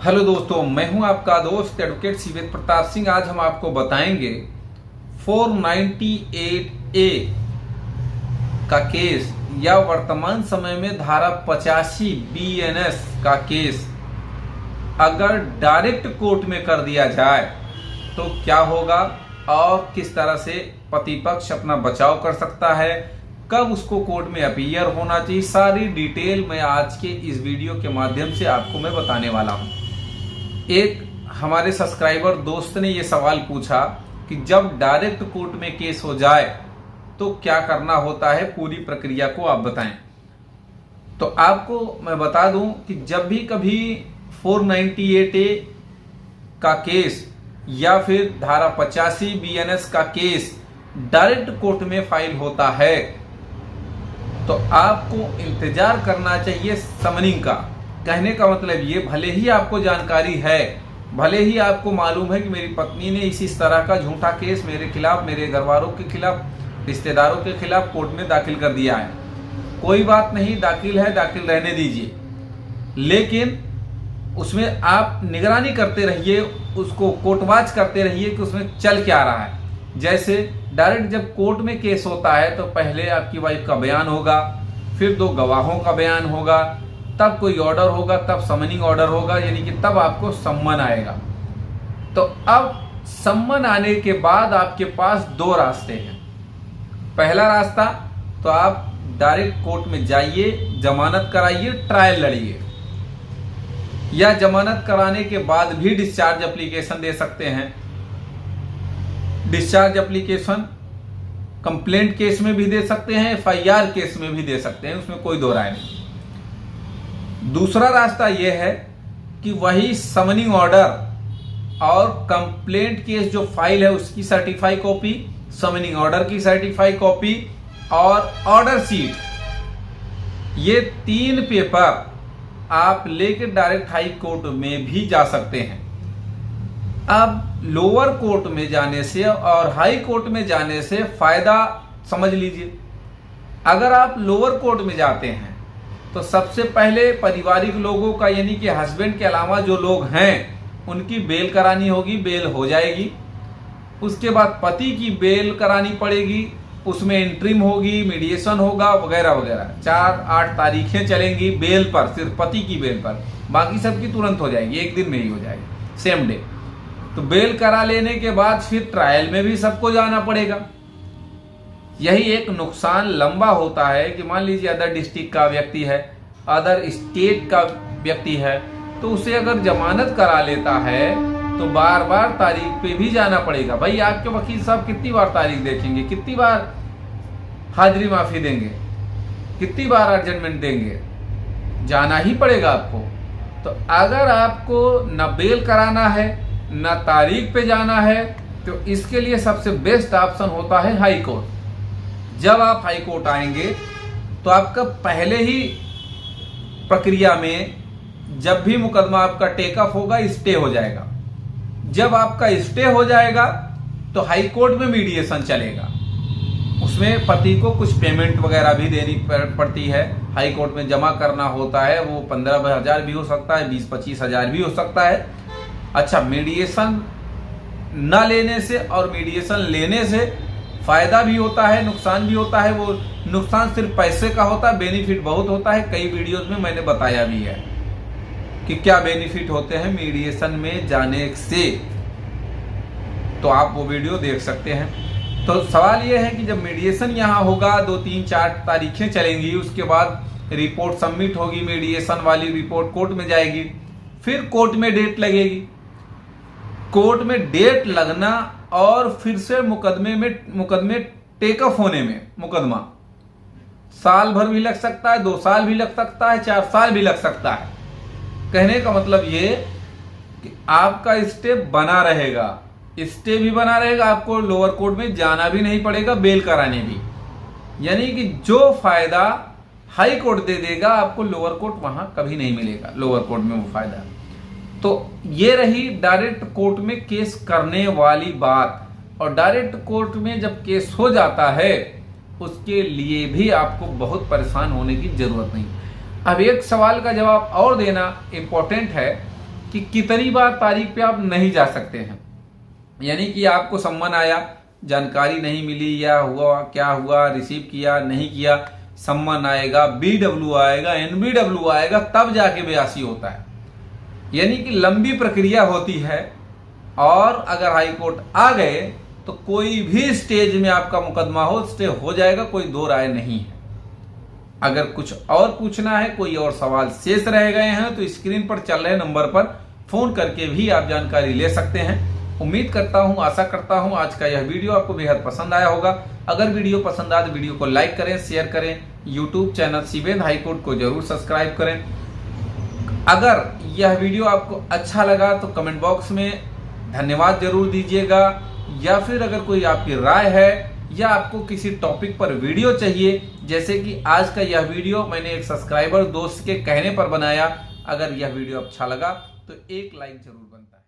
Hello दोस्तों, मैं हूं आपका दोस्त एडवोकेट सीवेद प्रताप सिंह। आज हम आपको बताएंगे 498A का केस या वर्तमान समय में धारा 85 BNS का केस अगर डायरेक्ट कोर्ट में कर दिया जाए तो क्या होगा और किस तरह से पति पक्ष अपना बचाव कर सकता है, कब उसको कोर्ट में अपीयर होना चाहिए, सारी डिटेल मैं आज के इस वीडियो के माध्यम से आपको मैं बताने वाला हूं। एक हमारे सब्सक्राइबर दोस्त ने ये सवाल पूछा कि जब डायरेक्ट कोर्ट में केस हो जाए तो क्या करना होता है, पूरी प्रक्रिया को आप बताएं। तो आपको मैं बता दूं कि जब भी कभी 498A का केस या फिर धारा 85 BNS का केस डायरेक्ट कोर्ट में फाइल होता है तो आपको इंतजार करना चाहिए समनिंग का। कहने का मतलब ये, भले ही आपको जानकारी है, भले ही आपको मालूम है कि मेरी पत्नी ने इस तरह का झूठा केस मेरे खिलाफ, मेरे घर वालों के खिलाफ, रिश्तेदारों के खिलाफ कोर्ट में दाखिल कर दिया है, कोई बात नहीं, दाखिल है, दाखिल रहने दीजिए, लेकिन उसमें आप निगरानी करते रहिए, उसको कोर्टवाच करते रहिए कि उसमें चल क्या रहा है। जैसे डायरेक्ट जब कोर्ट में केस होता है तो पहले आपकी वाइफ का बयान होगा, फिर 2 गवाहों का बयान होगा, तब कोई ऑर्डर होगा, तब समनिंग ऑर्डर होगा, यानी कि तब आपको सम्मन आएगा। तो अब सम्मन आने के बाद आपके पास 2 रास्ते हैं। पहला रास्ता तो आप डायरेक्ट कोर्ट में जाइए, जमानत कराइए, ट्रायल लड़िए, या जमानत कराने के बाद भी डिस्चार्ज एप्लीकेशन दे सकते हैं। डिस्चार्ज एप्लीकेशन कंप्लेंट केस में भी दे सकते हैं, FIR केस में भी दे सकते हैं, उसमें कोई दो राय नहीं। दूसरा रास्ता यह है कि वही समनिंग ऑर्डर और कंप्लेंट केस जो फाइल है उसकी सर्टिफाई कॉपी, समनिंग ऑर्डर की सर्टिफाई कॉपी और ऑर्डर सीट, ये 3 पेपर आप लेकर डायरेक्ट हाई कोर्ट में भी जा सकते हैं। अब लोअर कोर्ट में जाने से और हाई कोर्ट में जाने से फायदा समझ लीजिए। अगर आप लोअर कोर्ट में जाते हैं तो सबसे पहले पारिवारिक लोगों का, यानी कि हस्बैंड के अलावा जो लोग हैं उनकी बेल करानी होगी, बेल हो जाएगी। उसके बाद पति की बेल करानी पड़ेगी, उसमें इंट्रीम होगी, मीडिएशन होगा, वगैरह वगैरह। 4-8 तारीखें चलेंगी बेल पर, सिर्फ पति की बेल पर, बाकी सबकी तुरंत हो जाएगी, एक दिन में ही हो जाएगी, सेम डे। तो बेल करा लेने के बाद फिर ट्रायल में भी सबको जाना पड़ेगा। यही एक नुकसान लंबा होता है कि मान लीजिए अदर डिस्ट्रिक्ट का व्यक्ति है, अदर स्टेट का व्यक्ति है, तो उसे अगर जमानत करा लेता है तो बार बार तारीख पे भी जाना पड़ेगा। भाई आपके वकील साहब कितनी बार तारीख देखेंगे, कितनी बार हाजिरी माफी देंगे, कितनी बार अर्जेंटमेंट देंगे, जाना ही पड़ेगा आपको। तो अगर आपको न बेल कराना है न तारीख पे जाना है तो इसके लिए सबसे बेस्ट ऑप्शन होता है हाई कोर्ट। जब आप हाई कोर्ट आएंगे तो आपका पहले ही प्रक्रिया में जब भी मुकदमा आपका टेक ऑफ होगा, स्टे हो जाएगा। जब आपका स्टे हो जाएगा तो हाई कोर्ट में मीडिएशन चलेगा, उसमें पति को कुछ पेमेंट वगैरह भी देनी पड़ती है, हाई कोर्ट में जमा करना होता है। वो 15,000 भी हो सकता है, 20-25 हजार भी हो सकता है। अच्छा, मीडिएशन न लेने से और मीडिएशन लेने से फायदा भी होता है, नुकसान भी होता है। वो नुकसान सिर्फ पैसे का होता है, बेनिफिट बहुत होता है। कई वीडियोस में मैंने बताया भी है कि क्या बेनिफिट होते हैं मीडिएशन में जाने से, तो आप वो वीडियो देख सकते हैं। तो सवाल ये है कि जब मीडिएशन यहाँ होगा, 2-3-4 तारीखें चलेंगी, उसके बाद रिपोर्ट सबमिट होगी, मीडिएशन वाली रिपोर्ट कोर्ट में जाएगी, फिर कोर्ट में डेट लगेगी। कोर्ट में डेट लगना और फिर से मुकदमे टेक ऑफ होने में मुकदमा साल भर भी लग सकता है, 2 साल भी लग सकता है, 4 साल भी लग सकता है। कहने का मतलब ये कि आपका स्टे बना रहेगा, स्टे भी बना रहेगा, आपको लोअर कोर्ट में जाना भी नहीं पड़ेगा बेल कराने भी। यानी कि जो फायदा हाई कोर्ट दे देगा आपको लोअर कोर्ट वहां कभी नहीं मिलेगा, लोअर कोर्ट में वो फायदा। तो ये रही डायरेक्ट कोर्ट में केस करने वाली बात। और डायरेक्ट कोर्ट में जब केस हो जाता है उसके लिए भी आपको बहुत परेशान होने की जरूरत नहीं। अब एक सवाल का जवाब और देना इंपॉर्टेंट है कि कितनी बार तारीख पे आप नहीं जा सकते हैं। यानी कि आपको सम्मन आया, जानकारी नहीं मिली या हुआ क्या हुआ, रिसीव किया नहीं किया, सम्मन आएगा, BW आएगा, NBW आएगा, तब जाके 82 होता है। यानी कि लंबी प्रक्रिया होती है। और अगर हाई कोर्ट आ गए तो कोई भी स्टेज में आपका मुकदमा हो, स्टे हो जाएगा, कोई दो राय नहीं है। अगर कुछ और पूछना है, कोई और सवाल शेष रह गए हैं, तो स्क्रीन पर चल रहे नंबर पर फोन करके भी आप जानकारी ले सकते हैं। उम्मीद करता हूं, आशा करता हूं आज का यह वीडियो आपको बेहद पसंद आया होगा। अगर वीडियो पसंद आए तो वीडियो को लाइक करें, शेयर करें। यूट्यूब चैनल सीबेंद हाईकोर्ट को जरूर सब्सक्राइब करें। अगर यह वीडियो आपको अच्छा लगा तो कमेंट बॉक्स में धन्यवाद जरूर दीजिएगा, या फिर अगर कोई आपकी राय है या आपको किसी टॉपिक पर वीडियो चाहिए, जैसे कि आज का यह वीडियो मैंने एक सब्सक्राइबर दोस्त के कहने पर बनाया, अगर यह वीडियो अच्छा लगा तो एक लाइक जरूर बनता है।